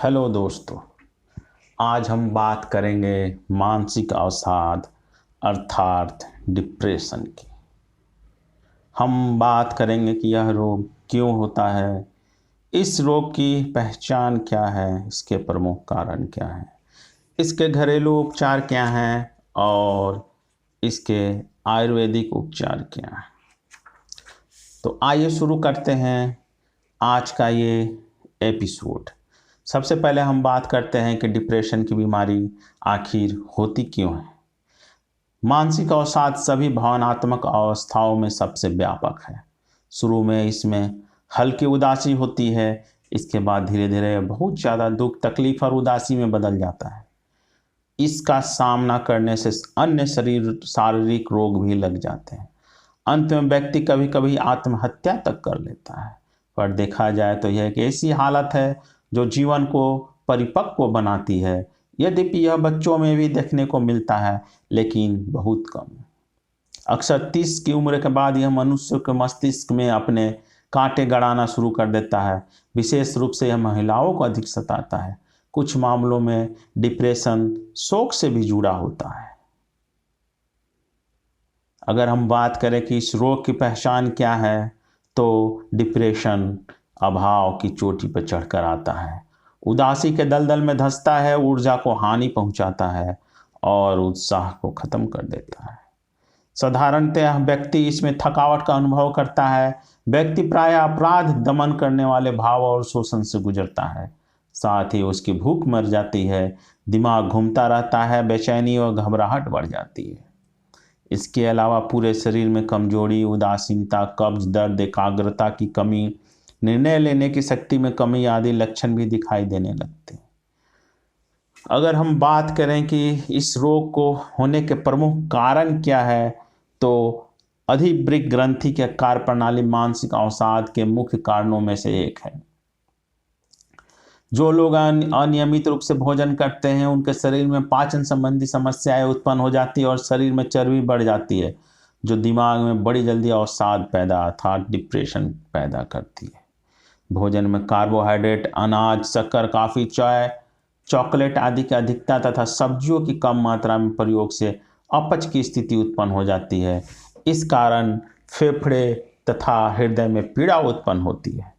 Hello दोस्तों। आज हम बात करेंगे मानसिक अवसाद अर्थात डिप्रेशन की। हम बात करेंगे कि यह रोग क्यों होता है, इस रोग की पहचान क्या है, इसके प्रमुख कारण क्या हैं, इसके घरेलू उपचार क्या हैं और इसके आयुर्वेदिक उपचार क्या हैं। तो आइए शुरू करते हैं आज का ये एपिसोड। सबसे पहले हम बात करते हैं कि डिप्रेशन की बीमारी आखिर होती क्यों है। मानसिक अवसाद सभी भावनात्मक अवस्थाओं में सबसे व्यापक है। शुरू में इसमें हल्की उदासी होती है, इसके बाद धीरे धीरे बहुत ज़्यादा दुख तकलीफ और उदासी में बदल जाता है। इसका सामना करने से अन्य शारीरिक रोग भी लग जाते हैं। अंत में व्यक्ति कभी कभी आत्महत्या तक कर लेता है। पर देखा जाए तो यह एक ऐसी हालत है जो जीवन को परिपक्व बनाती है। यद्यपि यह बच्चों में भी देखने को मिलता है, लेकिन बहुत कम। अक्सर 30 की उम्र के बाद यह मनुष्य के मस्तिष्क में अपने कांटे गड़ाना शुरू कर देता है। विशेष रूप से यह महिलाओं को अधिक सताता है। कुछ मामलों में डिप्रेशन शोक से भी जुड़ा होता है। अगर हम बात करें कि इस रोग की पहचान क्या है, तो डिप्रेशन अभाव की चोटी पर चढ़कर आता है, उदासी के दलदल में धंसता है, ऊर्जा को हानि पहुंचाता है और उत्साह को खत्म कर देता है। साधारणतः व्यक्ति इसमें थकावट का अनुभव करता है। व्यक्ति प्रायः अपराध दमन करने वाले भाव और शोषण से गुजरता है। साथ ही उसकी भूख मर जाती है, दिमाग घूमता रहता है, बेचैनी और घबराहट बढ़ जाती है। इसके अलावा पूरे शरीर में कमजोरी, उदासीनता, कब्ज, दर्द, एकाग्रता की कमी, निर्णय लेने की शक्ति में कमी आदि लक्षण भी दिखाई देने लगते हैं। अगर हम बात करें कि इस रोग को होने के प्रमुख कारण क्या है, तो अधिवृक्क ग्रंथि के कार्यप्रणाली मानसिक अवसाद के मुख्य कारणों में से एक है। जो लोग अनियमित रूप से भोजन करते हैं, उनके शरीर में पाचन संबंधी समस्याएं उत्पन्न हो जाती है और शरीर में चर्बी बढ़ जाती है, जो दिमाग में बड़ी जल्दी अवसाद पैदा अर्थात डिप्रेशन पैदा करती है। भोजन में कार्बोहाइड्रेट, अनाज, शक्कर, कॉफी, चाय, चॉकलेट आदि की अधिकता तथा सब्जियों की कम मात्रा में प्रयोग से अपच की स्थिति उत्पन्न हो जाती है। इस कारण फेफड़े तथा हृदय में पीड़ा उत्पन्न होती है।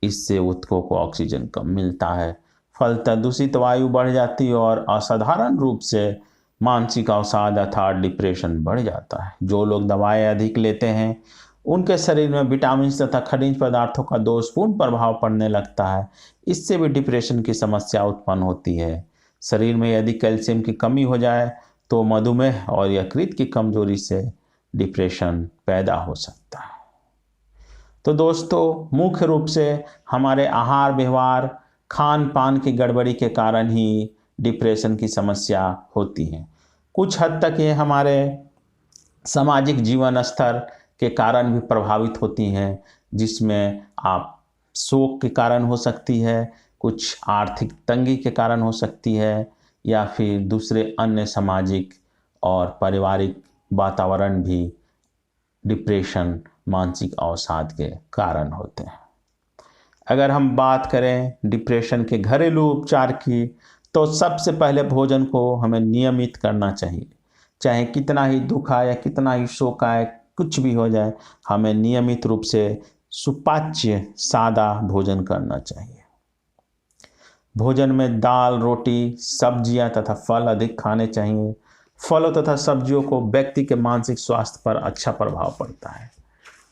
इससे ऊतकों को ऑक्सीजन कम मिलता है, फलतः दूषित वायु बढ़ जाती है और असाधारण रूप से मानसिक अवसाद अर्थात डिप्रेशन बढ़ जाता है। जो लोग दवाएं अधिक लेते हैं, उनके शरीर में विटामिन तथा खनिज पदार्थों का दोषपूर्ण प्रभाव पड़ने लगता है। इससे भी डिप्रेशन की समस्या उत्पन्न होती है। शरीर में यदि कैल्शियम की कमी हो जाए तो मधुमेह और यकृत की कमजोरी से डिप्रेशन पैदा हो सकता है। तो दोस्तों, मुख्य रूप से हमारे आहार व्यवहार, खान पान की गड़बड़ी के कारण ही डिप्रेशन की समस्या होती है। कुछ हद तक ये हमारे सामाजिक जीवन स्तर के कारण भी प्रभावित होती हैं, जिसमें आप शोक के कारण हो सकती है, कुछ आर्थिक तंगी के कारण हो सकती है, या फिर दूसरे अन्य सामाजिक और पारिवारिक वातावरण भी डिप्रेशन मानसिक अवसाद के कारण होते हैं। अगर हम बात करें डिप्रेशन के घरेलू उपचार की, तो सबसे पहले भोजन को हमें नियमित करना चाहिए। चाहे कितना ही दुख आए या कितना ही शोक आए, कुछ भी हो जाए, हमें नियमित रूप से सुपाच्य सादा भोजन करना चाहिए। भोजन में दाल, रोटी, सब्जियां तथा फल अधिक खाने चाहिए। फलों तथा सब्जियों को व्यक्ति के मानसिक स्वास्थ्य पर अच्छा प्रभाव पड़ता है।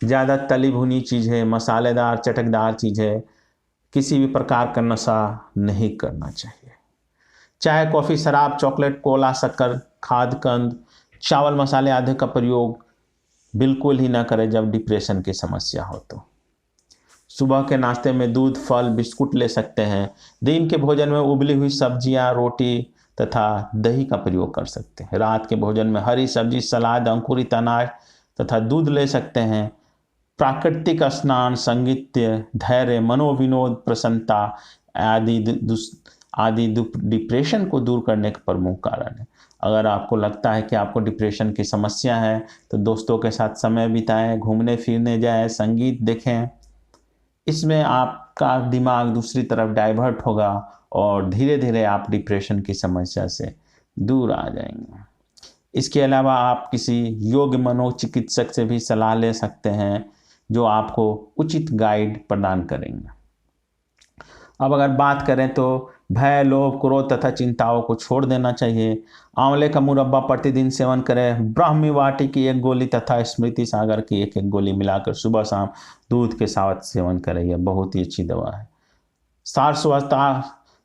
ज़्यादा तली भुनी चीज़ें, मसालेदार चटकदार चीज़ें, किसी भी प्रकार का नशा नहीं करना चाहिए। चाय, कॉफ़ी, शराब, चॉकलेट, कोला, शक्कर, खाद्य कंद, चावल, मसाले आदि का प्रयोग बिल्कुल ही ना करें जब डिप्रेशन की समस्या हो। तो सुबह के नाश्ते में दूध, फल, बिस्कुट ले सकते हैं। दिन के भोजन में उबली हुई सब्जियां, रोटी तथा दही का प्रयोग कर सकते हैं। रात के भोजन में हरी सब्जी, सलाद, अंकुरित अनाज तथा दूध ले सकते हैं। प्राकृतिक स्नान, संगीत, धैर्य, मनोविनोद, प्रसन्नता आदि डिप्रेशन को दूर करने का प्रमुख कारण है। अगर आपको लगता है कि आपको डिप्रेशन की समस्या है, तो दोस्तों के साथ समय बिताएं, घूमने फिरने जाएं, संगीत देखें। इसमें आप आपका दिमाग दूसरी तरफ डाइवर्ट होगा और धीरे धीरे आप डिप्रेशन की समस्या से दूर आ जाएंगे। इसके अलावा आप किसी योग्य मनोचिकित्सक से भी सलाह ले सकते हैं, जो आपको उचित गाइड प्रदान करेंगे। अब अगर बात करें तो भय, लोभ, क्रोध तथा चिंताओं को छोड़ देना चाहिए। आंवले का मुरब्बा प्रतिदिन सेवन करें। ब्राह्मी वाटी की 1 गोली तथा स्मृति सागर की 1-1 गोली मिलाकर सुबह शाम दूध के साथ सेवन करें। यह बहुत ही अच्छी दवा है।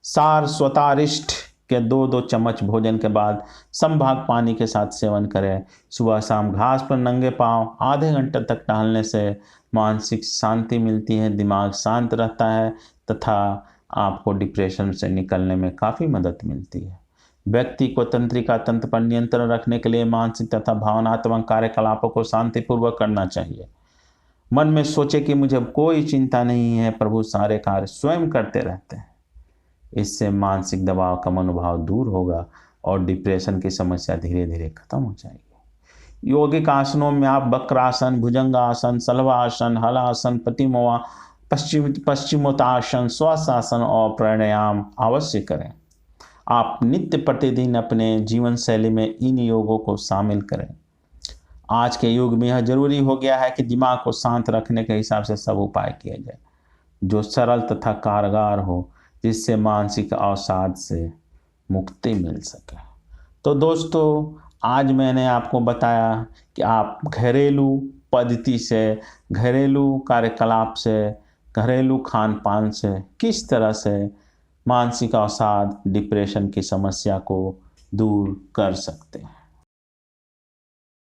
सारस्वतारिष्ट के 2-2 चम्मच भोजन के बाद समभाग पानी के साथ सेवन करें। सुबह शाम घास पर नंगे पांव आधे घंटे तक टहलने से मानसिक शांति मिलती है, दिमाग शांत रहता है तथा आपको डिप्रेशन से निकलने में काफ़ी मदद मिलती है। व्यक्ति को तंत्रिका तंत्र पर नियंत्रण रखने के लिए मानसिक तथा भावनात्मक कार्यकलापों को शांतिपूर्वक करना चाहिए। मन में सोचे कि मुझे कोई चिंता नहीं है, प्रभु सारे कार्य स्वयं करते रहते हैं। इससे मानसिक दबाव का मनोभाव दूर होगा और डिप्रेशन की समस्या धीरे धीरे खत्म हो जाएगी। योगिक आसनों में आप वक्रासन, भुजंगासन, सलवासन, हलासन, प्रतिमोआ, पश्चिमोत्तासन, श्वासासन और प्राणायाम अवश्य करें। आप नित्य प्रतिदिन अपने जीवन शैली में इन योगों को शामिल करें। आज के युग में यह जरूरी हो गया है कि दिमाग को शांत रखने के हिसाब से सब उपाय किए जाए, जो सरल तथा कारगर हो, जिससे मानसिक अवसाद से मुक्ति मिल सके। तो दोस्तों, आज मैंने आपको बताया कि आप घरेलू पद्धति से, घरेलू कार्यकलाप से, घरेलू खान पान से किस तरह से मानसिक अवसाद, डिप्रेशन की समस्या को दूर कर सकते हैं।